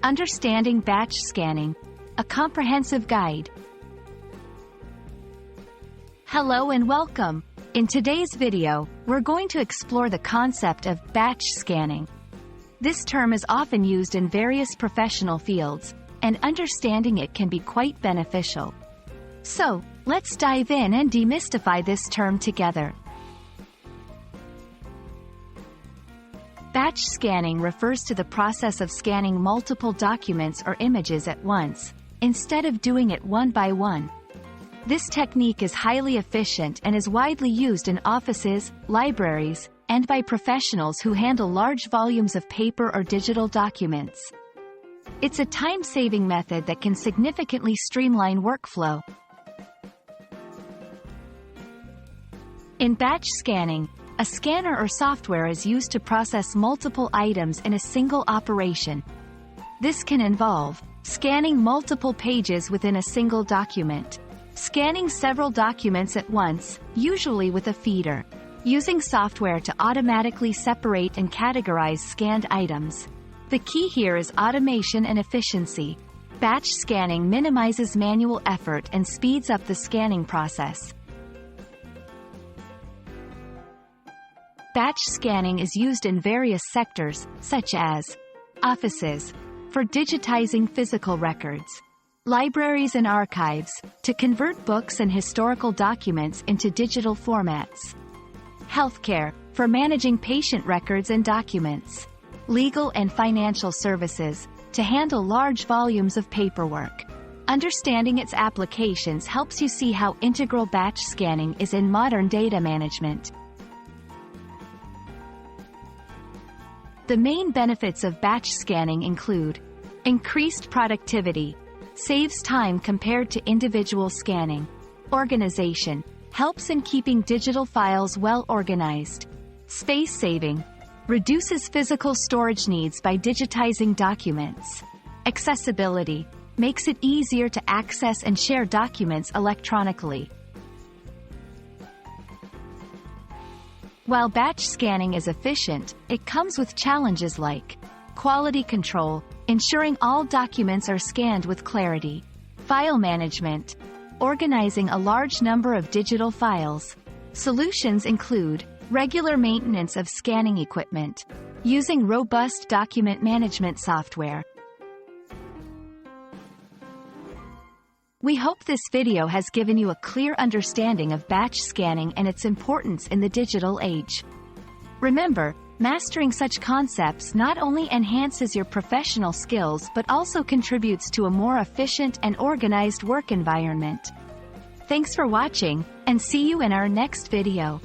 Understanding batch scanning, a comprehensive guide. Hello and welcome. In today's video, we're going to explore the concept of batch scanning. This term is often used in various professional fields, and understanding it can be quite beneficial. So, let's dive in and demystify this term together. Batch scanning refers to the process of scanning multiple documents or images at once, instead of doing it one by one. This technique is highly efficient and is widely used in offices, libraries, and by professionals who handle large volumes of paper or digital documents. It's a time-saving method that can significantly streamline workflow. In batch scanning, a scanner or software is used to process multiple items in a single operation. This can involve scanning multiple pages within a single document, scanning several documents at once, usually with a feeder, using software to automatically separate and categorize scanned items. The key here is automation and efficiency. Batch scanning minimizes manual effort and speeds up the scanning process. Batch scanning is used in various sectors, such as offices, for digitizing physical records, libraries and archives, to convert books and historical documents into digital formats, healthcare, for managing patient records and documents, legal and financial services, to handle large volumes of paperwork. Understanding its applications helps you see how integral batch scanning is in modern data management. The main benefits of batch scanning include increased productivity, saves time compared to individual scanning, organization, helps in keeping digital files well organized, space saving, reduces physical storage needs by digitizing documents, accessibility, makes it easier to access and share documents electronically. While batch scanning is efficient, it comes with challenges like quality control, ensuring all documents are scanned with clarity, file management, organizing a large number of digital files. Solutions include regular maintenance of scanning equipment, using robust document management software. We hope this video has given you a clear understanding of batch scanning and its importance in the digital age. Remember, mastering such concepts not only enhances your professional skills but also contributes to a more efficient and organized work environment. Thanks for watching, and see you in our next video.